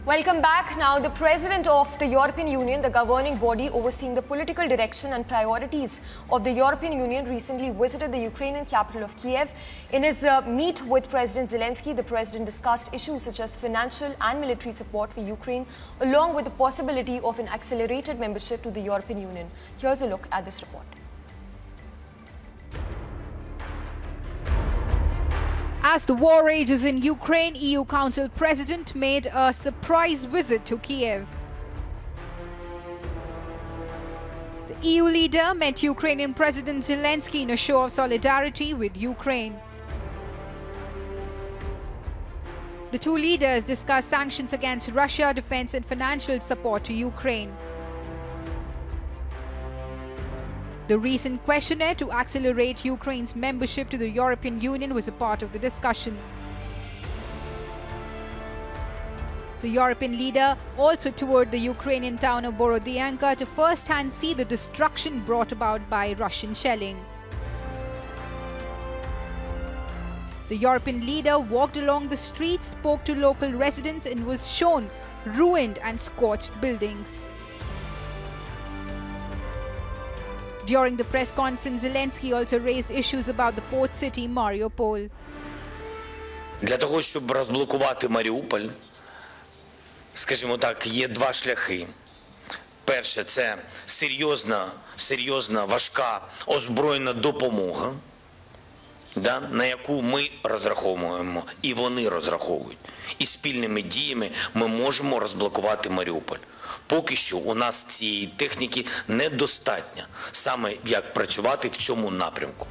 Welcome back. Now, the President of the European Union, the governing body overseeing the political direction and priorities of the European Union, recently visited the Ukrainian capital of Kiev. In his meet with President Zelensky, the President discussed issues such as financial and military support for Ukraine, along with the possibility of an accelerated membership to the European Union. Here's a look at this report. As the war rages in Ukraine, EU Council President made a surprise visit to Kiev. The EU leader met Ukrainian President Zelensky in a show of solidarity with Ukraine. The two leaders discussed sanctions against Russia, defense and financial support to Ukraine. The recent questionnaire to accelerate Ukraine's membership to the European Union was a part of the discussion. The European leader also toured the Ukrainian town of Borodyanka to first-hand see the destruction brought about by Russian shelling. The European leader walked along the streets, spoke to local residents and was shown ruined and scorched buildings. During the press conference, Zelensky also raised issues about the port city Mariupol. Для того, щоб розблокувати Маріуполь, скажімо так, є два шляхи. Перше – це серйозна, важка, озброєна допомога, на яку ми розраховуємо, і вони розраховують. І спільними діями ми можемо розблокувати Маріуполь. Поки що у нас цієї техніки недостатньо, саме як працювати в цьому напрямку.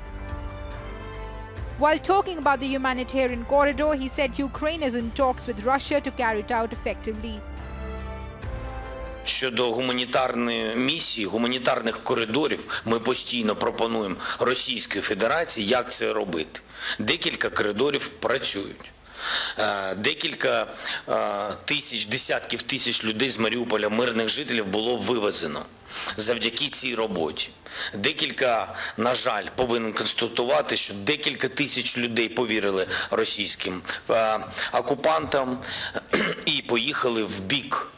While talking about the humanitarian corridor, he said Ukraine is in talks with Russia to carry it out effectively. Щодо гуманітарної місії, гуманітарних коридорів, ми постійно пропонуємо Російській Федерації, як це робити. Декілька коридорів працюють. Декілька тисяч, десятків тисяч людей з Маріуполя, мирних жителів, було вивезено завдяки цій роботі. На жаль, повинен констатувати, що декілька тисяч людей повірили російським окупантам і поїхали в бік.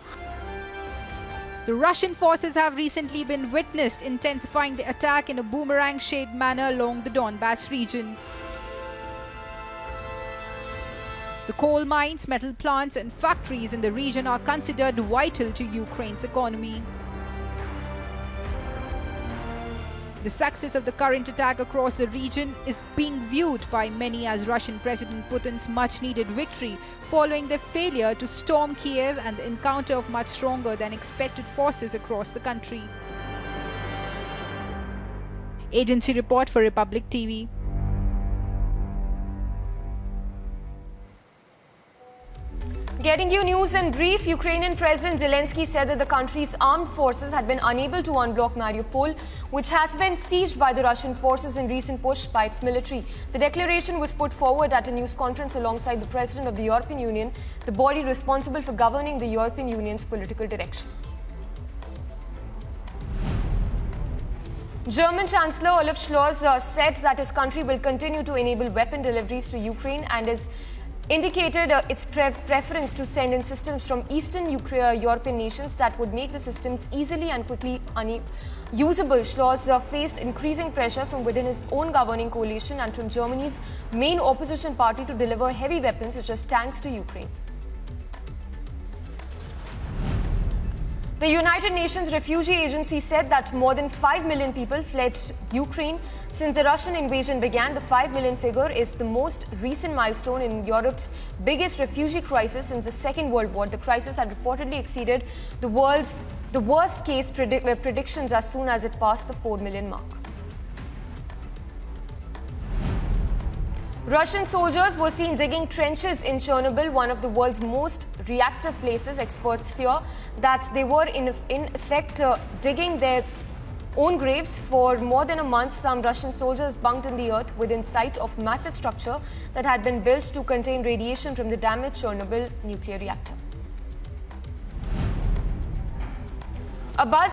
The Russian forces have recently been witnessed intensifying the attack in a boomerang-shaped manner along the Donbass region. The coal mines, metal plants and factories in the region are considered vital to Ukraine's economy. The success of the current attack across the region is being viewed by many as Russian President Putin's much-needed victory following their failure to storm Kiev and the encounter of much stronger than expected forces across the country. Agency report for Republic TV. Getting you news in brief, Ukrainian President Zelensky said that the country's armed forces had been unable to unblock Mariupol, which has been sieged by the Russian forces in recent push by its military. The declaration was put forward at a news conference alongside the President of the European Union, the body responsible for governing the European Union's political direction. German Chancellor Olaf Scholz said that his country will continue to enable weapon deliveries to Ukraine and is indicated its preference to send in systems from Eastern European nations that would make the systems easily and quickly usable. Scholz faced increasing pressure from within his own governing coalition and from Germany's main opposition party to deliver heavy weapons such as tanks to Ukraine. The United Nations Refugee Agency said that more than 5 million people fled Ukraine since the Russian invasion began. The 5 million figure is the most recent milestone in Europe's biggest refugee crisis since the Second World War. The crisis had reportedly exceeded the worst case predictions as soon as it passed the 4 million mark. Russian soldiers were seen digging trenches in Chernobyl, one of the world's most reactive places. Experts fear that they were in effect digging their own graves. For more than a month, some Russian soldiers bunked in the earth within sight of massive structure that had been built to contain radiation from the damaged Chernobyl nuclear reactor. A buzz